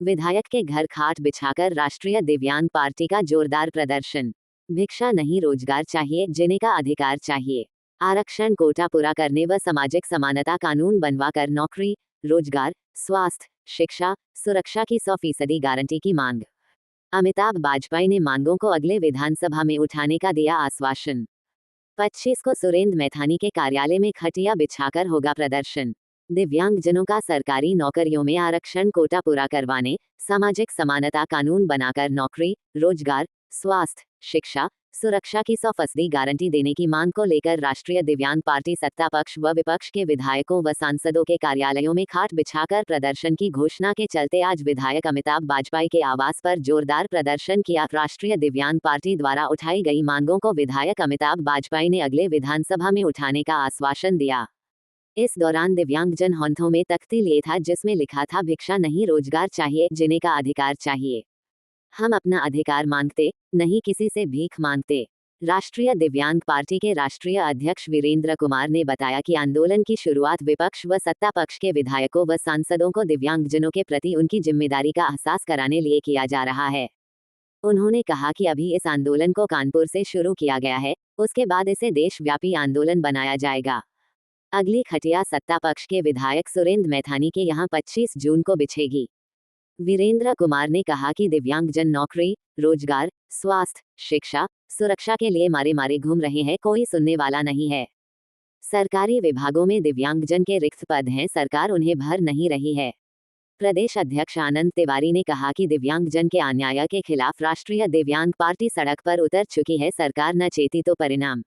विधायक के घर खाट बिछाकर राष्ट्रीय दिव्यांग पार्टी का जोरदार प्रदर्शन। भिक्षा नहीं रोजगार चाहिए, जीने का अधिकार चाहिए। आरक्षण कोटा पूरा करने व सामाजिक समानता कानून बनवाकर नौकरी, रोजगार, स्वास्थ्य, शिक्षा, सुरक्षा की 100% गारंटी की मांग। अमिताभ बाजपेयी ने मांगों को अगले विधानसभा में उठाने का दिया आश्वासन। 25 को सुरेंद्र मैथानी के कार्यालय में खटिया बिछाकर होगा प्रदर्शन। दिव्यांगजनों का सरकारी नौकरियों में आरक्षण कोटा पूरा करवाने, सामाजिक समानता कानून बनाकर नौकरी, रोजगार, स्वास्थ्य, शिक्षा, सुरक्षा की 100% गारंटी देने की मांग को लेकर राष्ट्रीय दिव्यांग पार्टी सत्ता पक्ष व विपक्ष के विधायकों व सांसदों के कार्यालयों में खाट बिछाकर प्रदर्शन की घोषणा के चलते आज विधायक अमिताभ बाजपेयी के आवास पर जोरदार प्रदर्शन किया। राष्ट्रीय दिव्यांग पार्टी द्वारा उठाई गई मांगों को विधायक अमिताभ बाजपेयी ने अगले विधानसभा में उठाने का आश्वासन दिया। इस दौरान दिव्यांगजन हाथों में तख्ती लिए था जिसमें लिखा था, भिक्षा नहीं रोजगार चाहिए, जीने का अधिकार चाहिए। हम अपना अधिकार मांगते, नहीं किसी से भीख मांगते। राष्ट्रीय दिव्यांग पार्टी के राष्ट्रीय अध्यक्ष वीरेंद्र कुमार ने बताया कि आंदोलन की शुरुआत विपक्ष व सत्ता पक्ष के विधायकों व सांसदों को दिव्यांगजनों के प्रति उनकी जिम्मेदारी का एहसास कराने लिए किया जा रहा है। उन्होंने कहा कि अभी इस आंदोलन को कानपुर से शुरू किया गया है, उसके बाद इसे देशव्यापी आंदोलन बनाया जाएगा। अगली खटिया सत्ता पक्ष के विधायक सुरेंद्र मैथानी के यहां 25 जून को बिछेगी। वीरेंद्र कुमार ने कहा कि दिव्यांगजन नौकरी, रोजगार, स्वास्थ्य, शिक्षा, सुरक्षा के लिए मारे मारे घूम रहे हैं, कोई सुनने वाला नहीं है। सरकारी विभागों में दिव्यांगजन के रिक्त पद हैं, सरकार उन्हें भर नहीं रही है। प्रदेश अध्यक्ष आनंद तिवारी ने कहा कि दिव्यांगजन के अन्याय के खिलाफ राष्ट्रीय दिव्यांग पार्टी सड़क पर उतर चुकी है, सरकार न चेती तो परिणाम।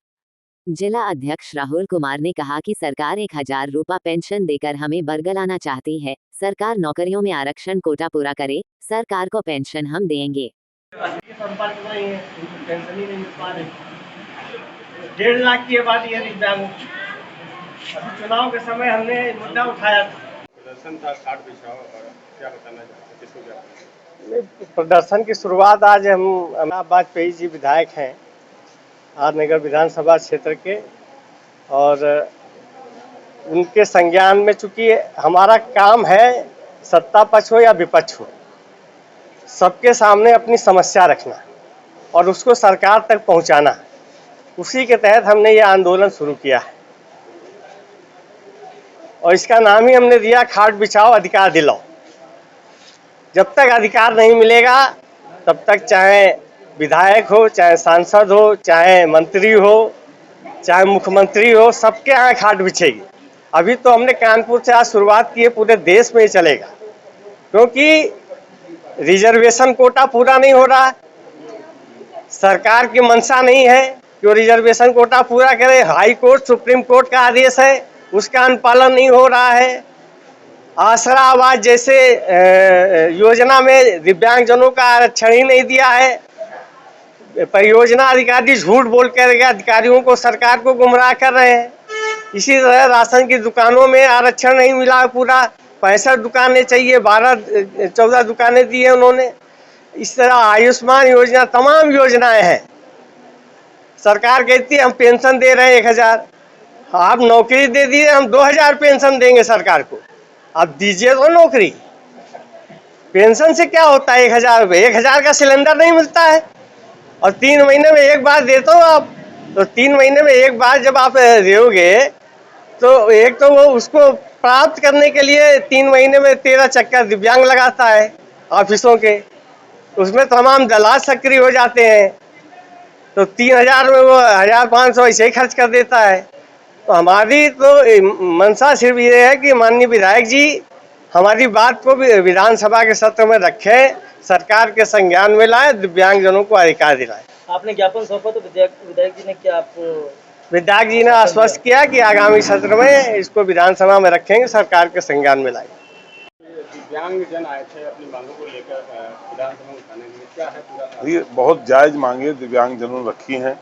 जिला अध्यक्ष राहुल कुमार ने कहा कि सरकार 1000 रुपये पेंशन देकर हमें बरगलाना चाहती है, सरकार नौकरियों में आरक्षण कोटा पूरा करे, सरकार को पेंशन हम देंगे। 1.5 लाख की बात ये दिव्यांग, अभी चुनाव के समय हमने मुद्दा उठाया था। प्रदर्शन था, खाट बिछाओ, और क्या बताना चाहते, किसको क्या? प्रदर्शन की शुरुआत आज हम अमिताभ बाजपेयी जी विधायक हैं आर नगर विधानसभा क्षेत्र के, और उनके संज्ञान में चूंकि हमारा काम है सत्ता पक्ष हो या विपक्ष हो, सबके सामने अपनी समस्या रखना और उसको सरकार तक पहुंचाना, उसी के तहत हमने ये आंदोलन शुरू किया है। और इसका नाम ही हमने दिया, खाट बिछाओ अधिकार दिलाओ। जब तक अधिकार नहीं मिलेगा तब तक चाहे विधायक हो, चाहे सांसद हो, चाहे मंत्री हो, चाहे मुख्यमंत्री हो, सबके यहाँ खाट बिछेगी। अभी तो हमने कानपुर से आज शुरुआत की है, पूरे देश में ही चलेगा, क्योंकि रिजर्वेशन कोटा पूरा नहीं हो रहा है। सरकार की मंशा नहीं है कि वो रिजर्वेशन कोटा पूरा करे। हाई कोर्ट, सुप्रीम कोर्ट का आदेश है, उसका अनुपालन नहीं हो रहा है। आसरा आवास जैसे योजना में दिव्यांगजनों का आरक्षण ही नहीं दिया है। परियोजना अधिकारी झूठ बोल कर अधिकारियों को, सरकार को गुमराह कर रहे हैं। इसी तरह राशन की दुकानों में आरक्षण नहीं मिला है पूरा, 65 दुकानें चाहिए, 12-14 दुकानें दी है उन्होंने। इस तरह आयुष्मान योजना, तमाम योजनाएं हैं। सरकार कहती है हम पेंशन दे रहे हैं 1000, आप नौकरी दे दिए, हम 2000 पेंशन देंगे सरकार को, आप दीजिए तो नौकरी। पेंशन से क्या होता है? 1000 रुपये, 1000 का सिलेंडर नहीं मिलता है, और 3 महीने में एक बार देते हो आप। तो 3 महीने में एक बार जब आप दोगे तो एक तो वो उसको प्राप्त करने के लिए 3 महीने में 13 चक्कर दिव्यांग लगाता है ऑफिसों के, उसमें तमाम दलाल सक्रिय हो जाते हैं, तो 3000 में वो 1500 ऐसे ही खर्च कर देता है। तो हमारी तो मंशा सिर्फ ये है कि माननीय विधायक जी हमारी बात को भी विधानसभा के सत्र में रखें, सरकार के संज्ञान में लाए, दिव्यांगजनों को अधिकार दिलाए। आपने ज्ञापन सौंपा तो विधायक जी ने क्या आपको? विधायक जी ने आश्वस्त किया कि आगामी सत्र में इसको विधानसभा में रखेंगे, सरकार के संज्ञान में लाएंगे। दिव्यांगजन आए थे अपनी मांगों को लेकर विधानसभा में उठाने के लिए, क्या है पूरा? ये बहुत जायज मांगे दिव्यांगजनों ने रखी हैं,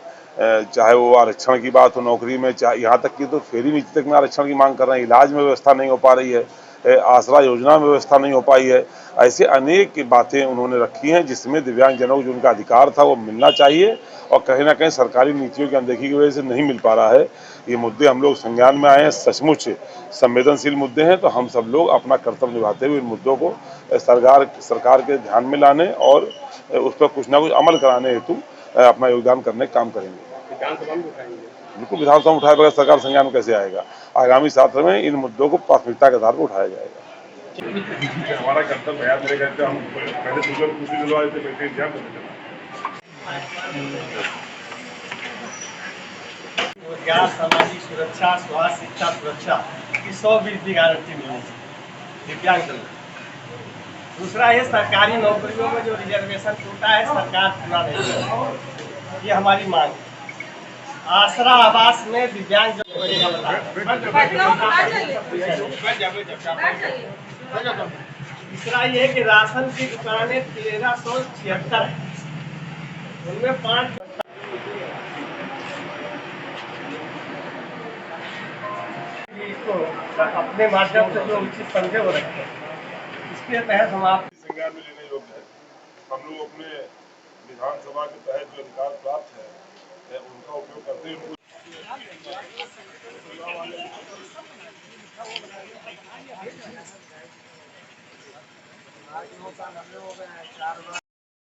चाहे वो आरक्षण की बात हो नौकरी में, चाहे यहाँ तक कि तो फेरी नीति तक में आरक्षण की मांग कर रहे हैं। इलाज में व्यवस्था नहीं हो पा रही है, आसरा योजना में व्यवस्था नहीं हो पाई है। ऐसे अनेक बातें उन्होंने रखी हैं जिसमें दिव्यांगजनों को जो उनका अधिकार था वो मिलना चाहिए, और कहीं ना कहीं सरकारी नीतियों की अनदेखी की वजह से नहीं मिल पा रहा है। ये मुद्दे हम लोग संज्ञान में आए हैं, सचमुच संवेदनशील मुद्दे हैं, तो हम सब लोग अपना कर्तव्य निभाते हुए इन मुद्दों को सरकार के ध्यान में लाने और उस पर कुछ ना कुछ अमल कराने हेतु अपना योगदान करने का काम करेंगे। विधानसभा में उठाएंगे? बिल्कुल, विधानसभा में उठाए बगैर सरकार संज्ञान में कैसे आएगा। आगामी सत्र में इन मुद्दों को प्राथमिकता के आधार पर उठाया जाएगा। हमारा कर्तव्य है, मेरे कहते हम पहले शुगर पूछी दिलवा देते, बैठे इंतजाम करते थे। रोजगार, सामाजिक सुरक्षा, स्वास्थ्य, शिक्षा सुरक्षा की 100% की गारंटी मिलनी चाहिए दिव्यांग जन। दूसरा है सरकारी नौकरियों में जो रिजर्वेशन कोटा है सरकार पूरा नहीं कर रही, ये हमारी मांग है। आसरा आवास में दिव्यांग जन तीसरा ये है कि राशन की दुकानें 1376 है, उनमें 5 इसको अपने माध्यम से जो उचित समझे वो रखें। इसके तहत हम आप संज्ञान में लेने योग्य है। हम लोग अपने विधानसभा के तहत जो अधिकार प्राप्त है उनका उपयोग करते हुए